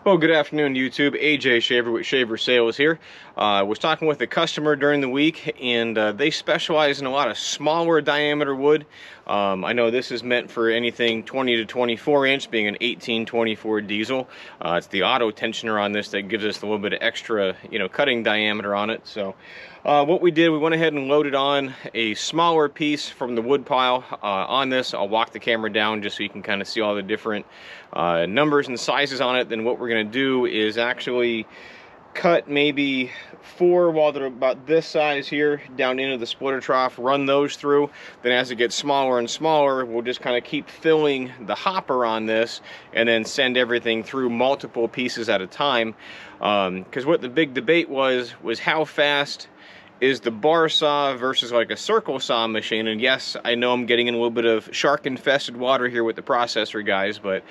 Well, good afternoon, YouTube. AJ Shaver with Shaver Sales here. I was talking with a customer during the week, and they specialize in a lot of smaller diameter wood. I know this is meant for anything 20 to 24 inch, being an 1824 diesel. It's the auto tensioner on this that gives us a little bit of extra, cutting diameter on it. So what we did, we went ahead and loaded on a smaller piece from the wood pile on this. I'll walk the camera down just so you can kind of see all the different numbers and sizes on it. Then what we're going to do is actually cut maybe 4 while they're about this size here down into the splitter trough, run those through. Then as it gets smaller and smaller, we'll just kind of keep filling the hopper on this and then send everything through multiple pieces at a time. Because what the big debate was how fast is the bar saw versus like a circle saw machine. And yes, I know I'm getting in a little bit of shark infested water here with the processor guys, but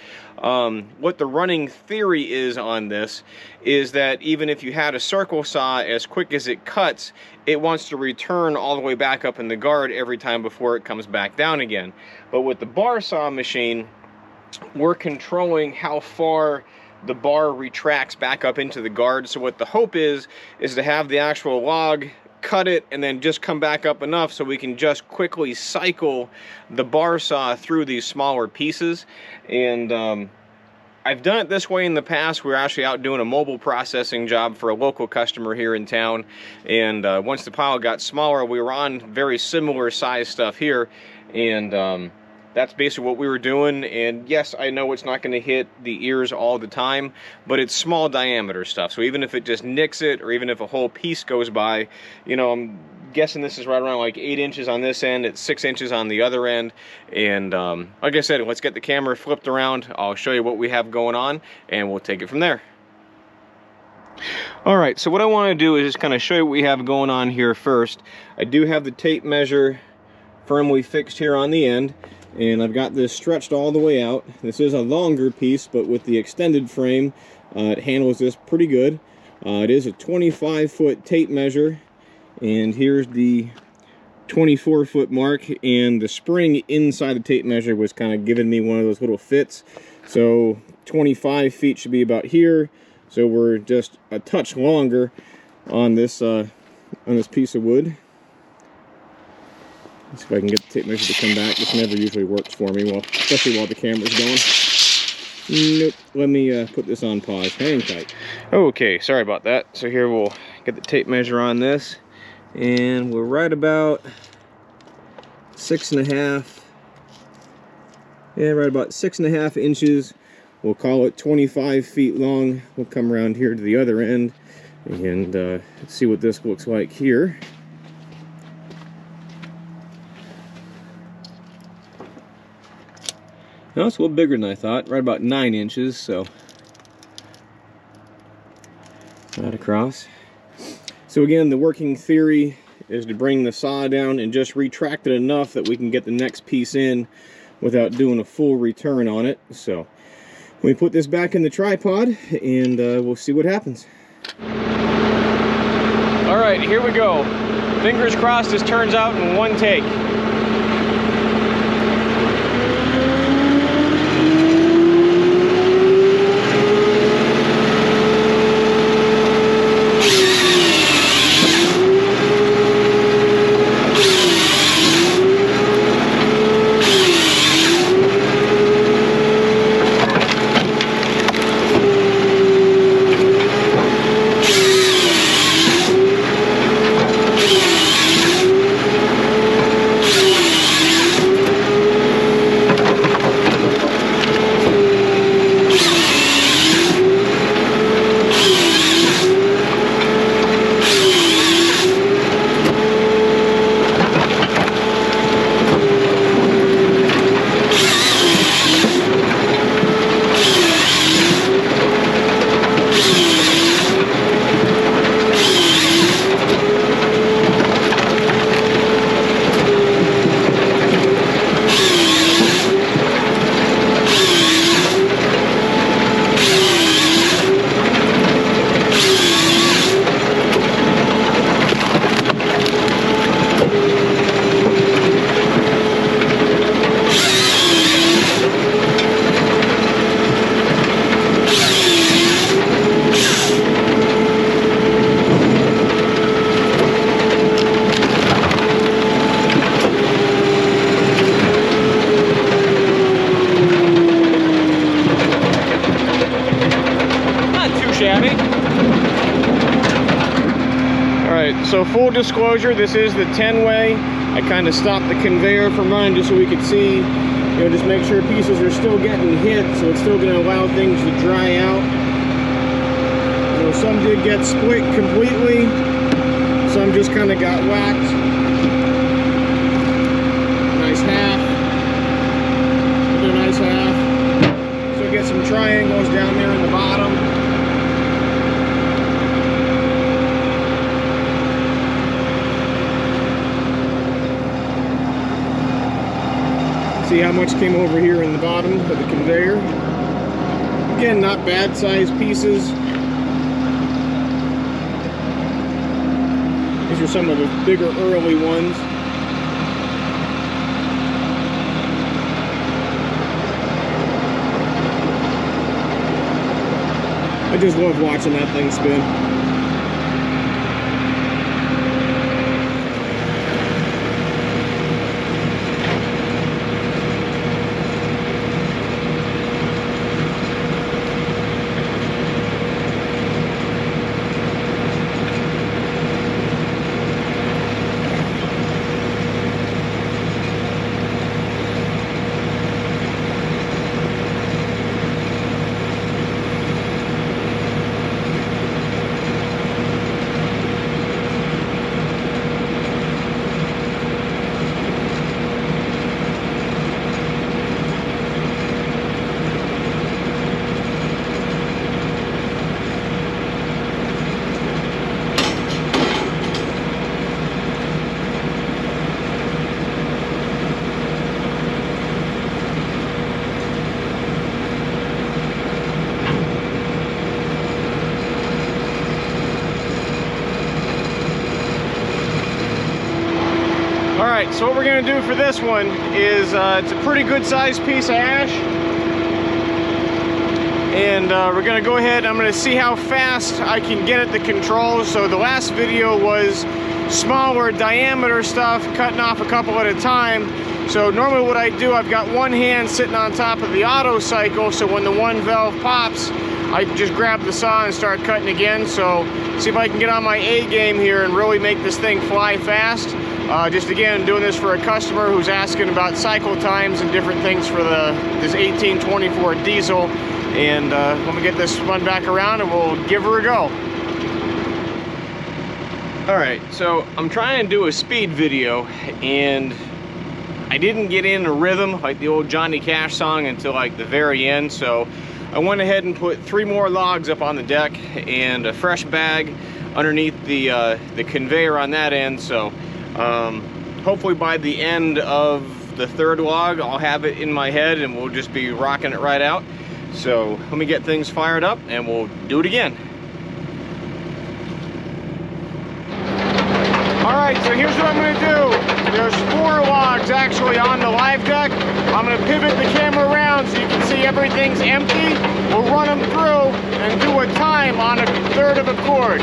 what the running theory is on this is that even if you had a circle saw, as quick as it cuts, it wants to return all the way back up in the guard every time before it comes back down again. But with the bar saw machine, we're controlling how far the bar retracts back up into the guard. So what the hope is to have the actual log, cut it, and then just come back up enough so we can just quickly cycle the bar saw through these smaller pieces. And I've done it this way in the past. We were actually out doing a mobile processing job for a local customer here in town, and once the pile got smaller, we were on very similar size stuff here, and that's basically what we were doing. And yes, I know it's not going to hit the ears all the time, but it's small diameter stuff. So even if it just nicks it, or even if a whole piece goes by, I'm guessing this is right around like 8 inches on this end, it's 6 inches on the other end. And like I said, let's get the camera flipped around. I'll show you what we have going on, and we'll take it from there. All right, so what I want to do is just kind of show you what we have going on here first. I do have the tape measure firmly fixed here on the end, and I've got this stretched all the way out. This is a longer piece, but with the extended frame, it handles this pretty good. It is a 25-foot tape measure, and here's the 24-foot mark, and the spring inside the tape measure was kind of giving me one of those little fits. So 25 feet should be about here, so we're just a touch longer on this piece of wood. Let's see if I can get the tape measure to come back. This never usually works for me, especially while the camera's going. Nope. Let me put this on pause. Hang tight. Okay, sorry about that. So here we'll get the tape measure on this, and we're right about 6.5. Yeah, right about 6.5 inches. We'll call it 25 feet long. We'll come around here to the other end and let's see what this looks like here. No, it's a little bigger than I thought, right about 9 inches, so right across. So again, the working theory is to bring the saw down and just retract it enough that we can get the next piece in without doing a full return on it. So we put this back in the tripod, and we'll see what happens. All right, here we go. Fingers crossed this turns out in one take. So full disclosure, this is the 10-way. I kind of stopped the conveyor from running just so we could see, you know, just make sure pieces are still getting hit, so it's still going to allow things to dry out. You know, some did get split completely, some just kind of got whacked. Nice half. Another nice half. So get some triangles down there in the bottom. See how much came over here in the bottom of the conveyor. Again, not bad sized pieces. These are some of the bigger early ones. I just love watching that thing spin. Alright, so what we're going to do for this one is, it's a pretty good sized piece of ash. And we're going to go ahead and I'm going to see how fast I can get at the controls. So the last video was smaller diameter stuff, cutting off a couple at a time. So normally what I do, I've got one hand sitting on top of the auto cycle, so when the one valve pops, I just grab the saw and start cutting again. So see if I can get on my A game here and really make this thing fly fast. Just again, doing this for a customer who's asking about cycle times and different things for this 1824 diesel. And let me get this spun back around and we'll give her a go. Alright, so I'm trying to do a speed video and I didn't get in a rhythm like the old Johnny Cash song until like the very end. So I went ahead and put 3 more logs up on the deck and a fresh bag underneath the conveyor on that end. So hopefully by the end of the 3rd log I'll have it in my head and we'll just be rocking it right out. So let me get things fired up and we'll do it again. Alright, so here's what I'm going to do. There's 4 logs actually on the live deck. I'm going to pivot the camera around so you can see everything's empty. We'll run them through and do a time on a 1/3 of a cord.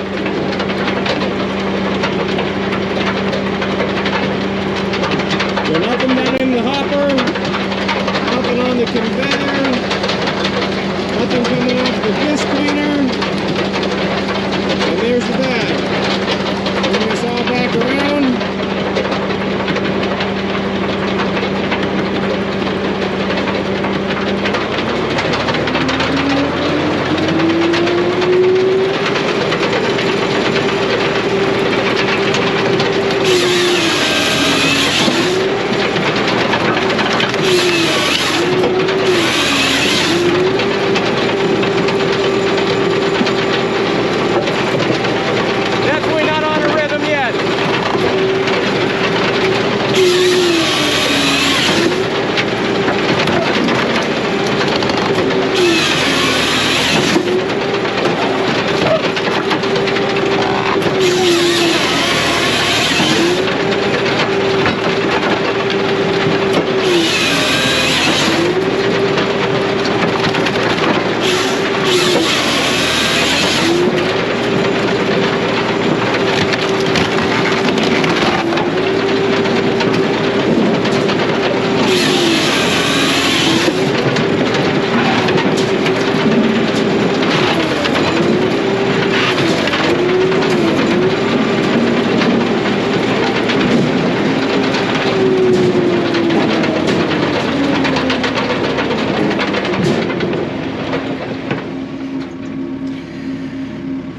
So nothing down in the hopper, nothing on the conveyor, nothing coming off the disc cleaner, and there's the bag. Bring this all back around.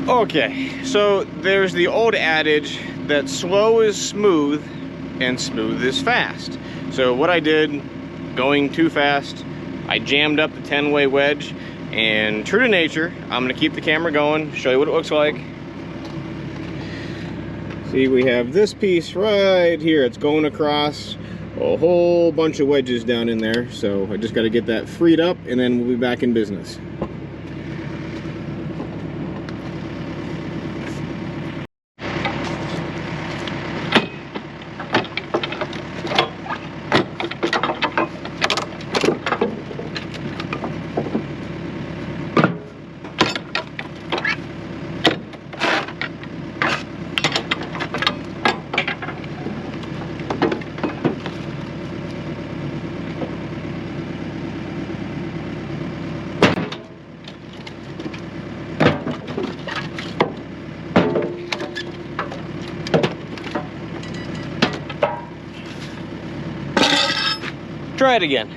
Okay, so there's the old adage that slow is smooth and smooth is fast. So what I did, going too fast, I jammed up the 10-way wedge, and true to nature, I'm gonna keep the camera going, show you what it looks like. See, we have this piece right here. It's going across a whole bunch of wedges down in there. So I just got to get that freed up, and then we'll be back in business. Try it again.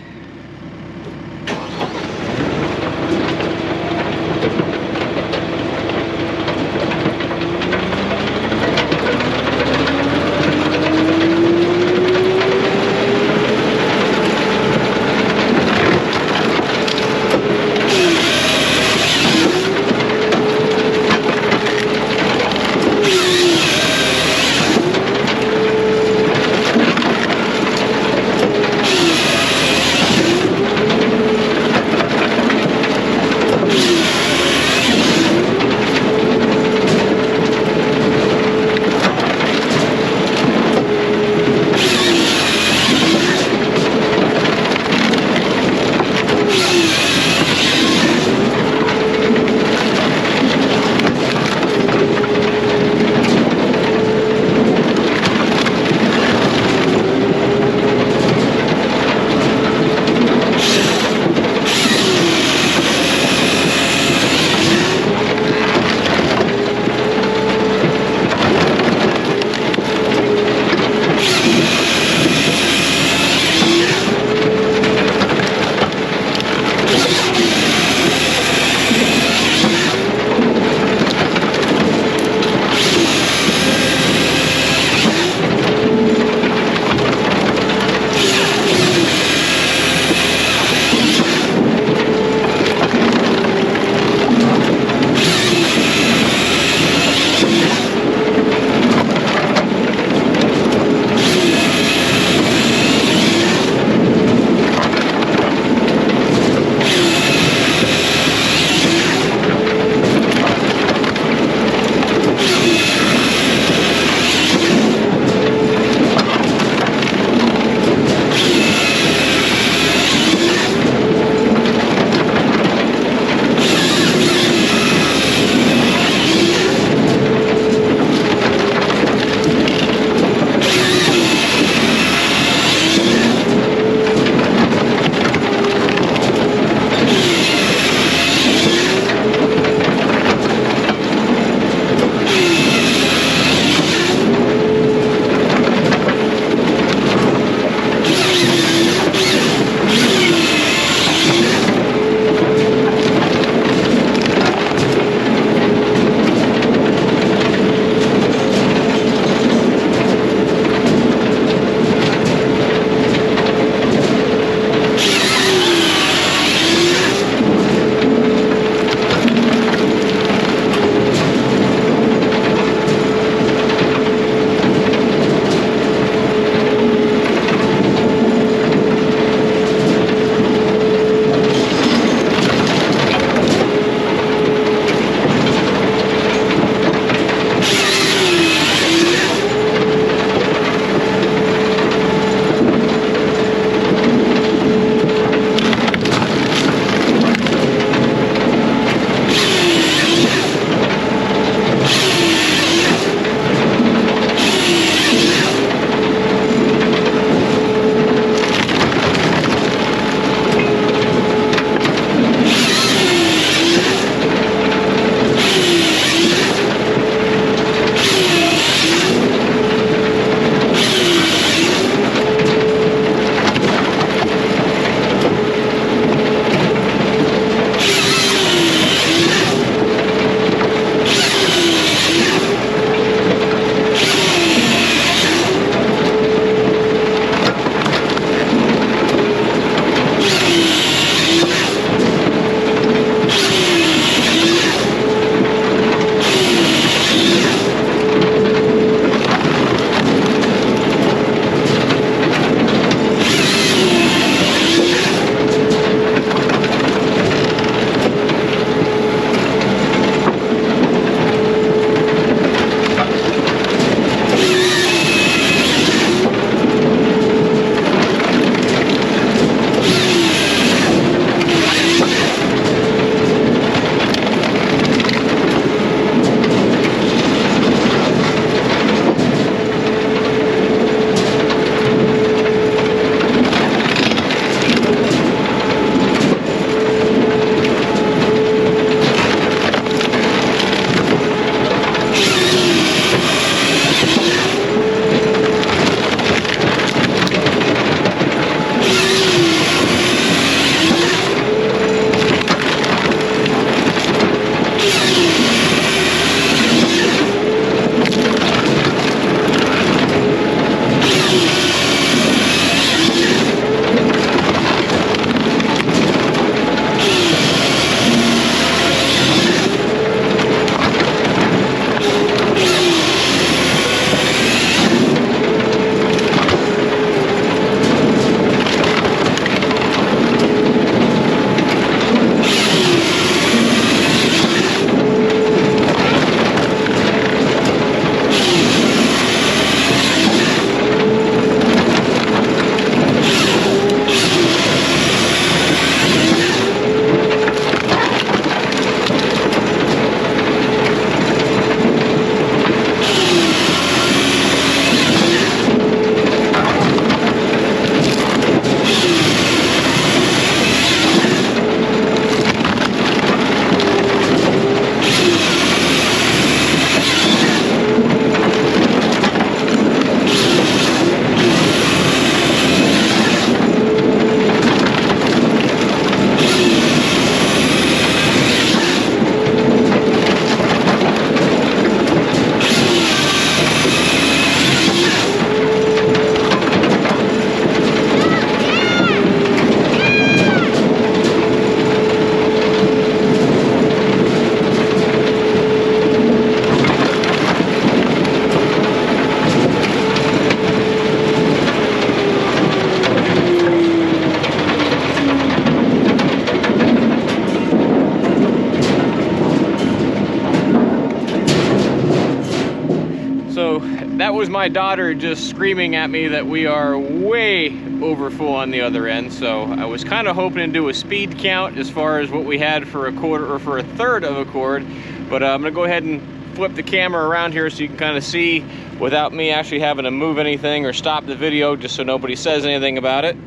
that was my daughter just screaming at me that we are way over full on the other end. So I was kind of hoping to do a speed count as far as what we had for a quarter or for a third of a cord, but I'm gonna go ahead and flip the camera around here so you can kind of see without me actually having to move anything or stop the video, just so nobody says anything about it.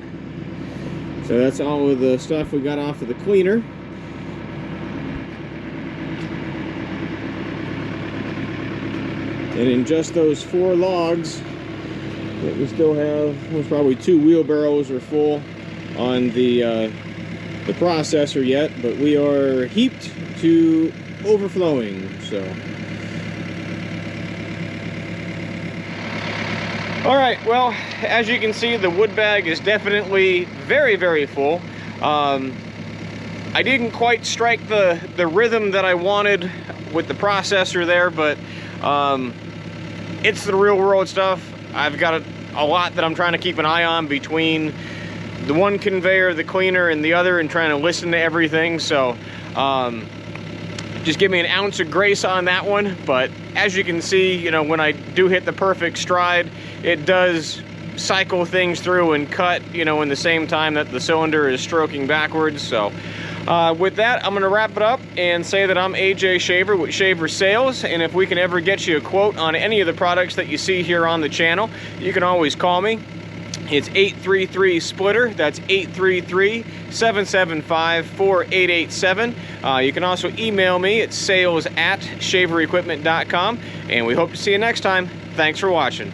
So that's all of the stuff we got off of the cleaner. And in just those 4 logs that we still have, there's probably 2 wheelbarrows are full on the processor yet, but we are heaped to overflowing. So, all right, well, as you can see, the wood bag is definitely very, very full. I didn't quite strike the rhythm that I wanted with the processor there, but it's the real world stuff. I've got a lot that I'm trying to keep an eye on between the one conveyor, the cleaner, and the other, and trying to listen to everything. So just give me an ounce of grace on that one. But as you can see, you know, when I do hit the perfect stride, it does cycle things through and cut, you know, in the same time that the cylinder is stroking backwards. So with that, I'm going to wrap it up and say that I'm AJ Shaver with Shaver Sales, and if we can ever get you a quote on any of the products that you see here on the channel, you can always call me. It's 833-SPLITTER. That's 833-775-4887. You can also email me at sales@shaverequipment.com, and we hope to see you next time. Thanks for watching.